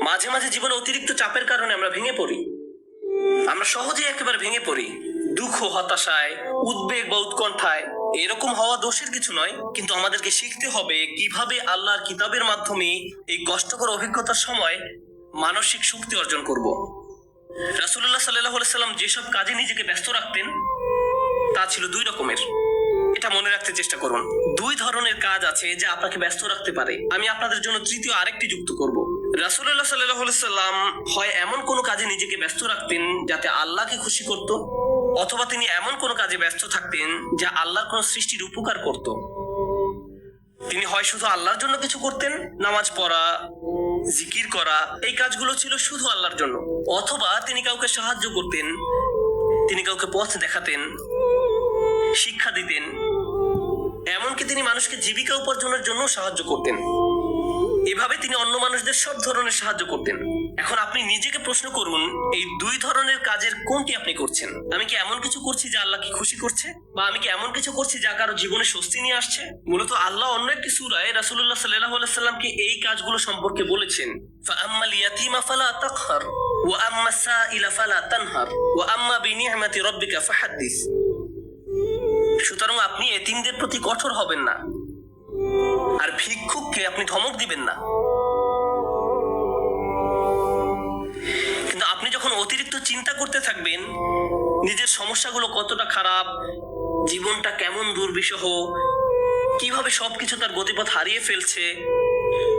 মাঝে মাঝে জীবনে অতিরিক্ত চাপের কারণে আমরা ভেঙে পড়ি। আমরা সহজেই একেবারে ভেঙে পড়ি দুঃখ, হতাশায়, উদ্বেগ বা উৎকণ্ঠায়। এরকম হওয়া দোষের কিছু নয়, কিন্তু আমাদেরকে শিখতে হবে কিভাবে আল্লাহর কিতাবের মাধ্যমে এই কষ্টকর অভিজ্ঞতার সময় মানসিক শক্তি অর্জন করব। রাসূলুল্লাহ সাল্লাল্লাহু আলাইহি সাল্লাম যেসব কাজে নিজেকে ব্যস্ত রাখতেন তা ছিল দুই রকমের। এটা মনে রাখতে চেষ্টা করুন। দুই ধরনের কাজ আছে যা আপনাকে ব্যস্ত রাখতে পারে। আমি আপনাদের জন্য তৃতীয় আরেকটি যুক্ত করব। রাসূলুল্লাহ সাল্লাল্লাহু আলাইহি সাল্লাম হয় এমন কোনো কাজে নিজেকে ব্যস্ত রাখতেন যাতে আল্লাহকে খুশি করত, অথবা তিনি এমন কোনো কাজে ব্যস্ত থাকতেন যা আল্লাহর কোনো সৃষ্টির উপকার করত। তিনি হয় শুধু আল্লাহর জন্য কিছু করতেন, নামাজ পড়া, জিকির করা, এই কাজগুলো ছিল শুধু আল্লাহর জন্য, অথবা তিনি কাউকে সাহায্য করতেন, তিনি কাউকে পথ দেখাতেন, শিক্ষা দিতেন, এমনকি তিনি মানুষকে জীবিকা উপার্জনের জন্য সাহায্য করতেন। এভাবে তিনি অন্য মানুষদের সব ধরনের সাহায্য করতেন। এখন আপনি নিজেকে প্রশ্ন করুন, এই দুই ধরনের কাজের কোনটি আপনি করছেন? আমি কি এমন কিছু করছি যা আল্লাহকে খুশি করছে, বা আমি কি এমন কিছু করছি যা কারো জীবনে স্বস্তি নিয়ে আসছে? মূলত আল্লাহ অন্য একটি সূরায় রাসূলুল্লাহ সাল্লাল্লাহু আলাইহি সাল্লামকে এই কাজগুলো সম্পর্কে বলেছেন, ফাআম্মাল ইয়াতীমা ফালা তাকহার ওয়া আম্মাস সাইলা ফালা তানহার ওয়া আম্মা বিনি'মাতি রাব্বিকা ফাহাদ্দিস। সুতরাং আপনি এতিমদের প্রতি কঠোর হবেন না, আর ভিক্ষুককে আপনি ধমক দিবেন না। কিন্তু আপনি যখন অতিরিক্ত চিন্তা করতে থাকবেন নিজের সমস্যাগুলো কতটা খারাপ, জীবনটা কেমন দুর্বিষহ, কিভাবে সবকিছু তার গতিপথ হারিয়ে ফেলছে,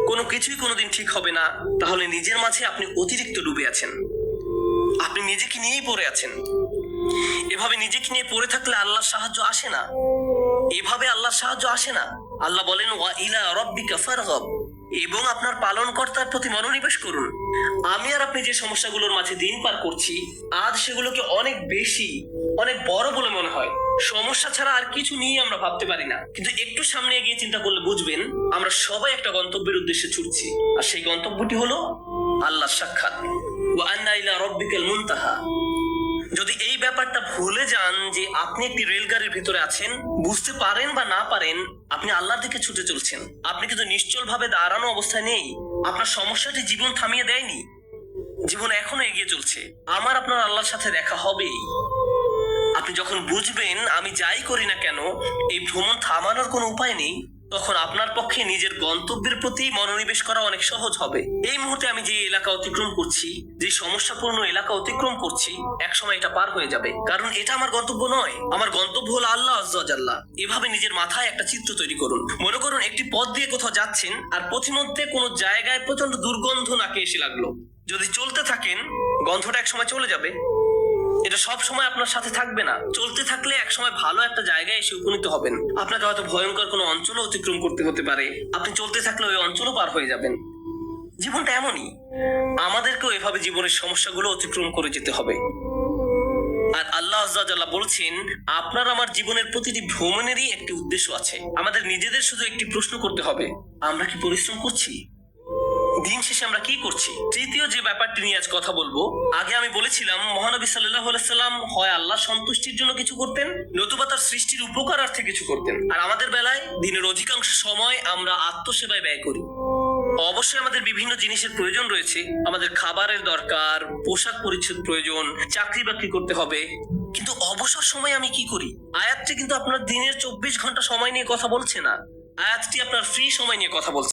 কোনো কিছুই কোনোদিন ঠিক হবে না, তাহলে নিজের মাঝে আপনি অতিরিক্ত ডুবে আছেন। আপনি নিজেকে নিয়েই পড়ে আছেন। এভাবে নিজেকে নিয়ে পড়ে থাকলে আল্লাহর সাহায্য আসে না। এভাবে আল্লাহর সাহায্য আসে না। আল্লাহ বলেন, ওয়া ইলা রাব্বিকা ফারগাব, এবং আপনার পালনকর্তার প্রতি মনোনিবেশ করুন। আমি আর আপনি যে সমস্যাগুলোর মাঝে দিন পার করছি, আজ সেগুলোকে অনেক বেশি, অনেক বড় বলে মনে হয়। সমস্যা ছাড়া আর কিছু নিয়ে আমরা ভাবতে পারি না। কিন্তু একটু সামনে এগিয়ে চিন্তা করলে বুঝবেন আমরা সবাই একটা গন্তব্যের উদ্দেশ্যে ছুটছি, আর সেই গন্তব্যটি হলো আল্লাহর সাক্ষাৎ। ওয়া আন্না ইলা রাব্বিকাল মুনতাহা। যদি এই ব্যাপারটা ভুলে যান যে আপনি একটি রেলগাড়ির ভিতরে আছেন, বুঝতে পারেন বা না পারেন আপনি আল্লাহর দিকে ছুটে চলছেন। আপনি কিন্তু নিশ্চল ভাবে দাঁড়ানো অবস্থায় নেই। আপনার সমস্যাটি জীবন থামিয়ে দেয়নি, জীবন এখনো এগিয়ে চলছে। আমার আপনার আল্লাহর সাথে দেখা হবেই। আপনি যখন বুঝবেন আমি যাই করি না কেন এই ভ্রমণ থামানোর কোনো উপায় নেই, তখন আপনার পক্ষে নিজের গন্তব্যের প্রতি মনোনিবেশ করা অনেক সহজ হবে। এই মুহূর্তে আমি যে এলাকা অতিক্রম করছি, যে সমস্যাপূর্ণ এলাকা অতিক্রম করছি, একসময় এটা পার হয়ে যাবে, কারণ এটা আমার গন্তব্য নয়। আমার গন্তব্য হলো আল্লাহ আযজা ওয়া জাল্লা। এভাবে নিজের মাথায় একটা চিত্র তৈরি করুন। মনে করুন একটি পথ দিয়ে কোথাও যাচ্ছেন, আর পথিমধ্যে কোনো জায়গায় প্রচন্ড দুর্গন্ধ নাকে এসে লাগলো। যদি চলতে থাকেন গন্ধটা একসময় চলে যাবে। এটা সব সময় আপনার সাথে থাকবে না। চলতে থাকলে একসময় ভালো একটা জায়গায় এসে উপনীত হবেন। আপনাকে হয়তো ভয়ঙ্কর কোনো অঞ্চলও অতিক্রম করতে হতে পারে। আপনি চলতে থাকলে ওই অঞ্চলও পার হয়ে যাবেন। জীবনটা এমনই, আমাদেরকেও এভাবে জীবনের সমস্যাগুলো অতিক্রম করে যেতে হবে। আর আল্লাহ আযজা ওয়া জাল্লা বলছেন, আপনার আমার জীবনের প্রতিটি ভ্রমণেরই একটি উদ্দেশ্য আছে। আমাদের নিজেদের শুধু একটি প্রশ্ন করতে হবে, আমরা কি পরিশ্রম করছি? দিন শেষে আমরা কি করছি? তৃতীয় যে ব্যাপারটি নিয়ে আজ কথা বলবো, আগে আমি বলেছিলাম মহানবী সাল্লাল্লাহু আলাইহি সাল্লাম হয় আল্লাহর সন্তুষ্টির জন্য কিছু করতেন, নতুবা তার সৃষ্টির উপকারার্থে কিছু করতেন। আর আমাদের বেলায় দিনের অধিকাংশ সময় আমরা আত্মসেবায় ব্যয় করি। অবশ্যই আমাদের বিভিন্ন জিনিসের প্রয়োজন রয়েছে। আমাদের খাবারের দরকার, পোশাক পরিচ্ছদ প্রয়োজন, চাকরি বাকরি করতে হবে। কিন্তু অবসর সময় আমি কি করি? আয়াতটি কিন্তু আপনার দিনের 24 ঘন্টা সময় নিয়ে কথা বলছে না। আয়াতটি আপনার ফ্রি সময় নিয়ে কথা বলছে।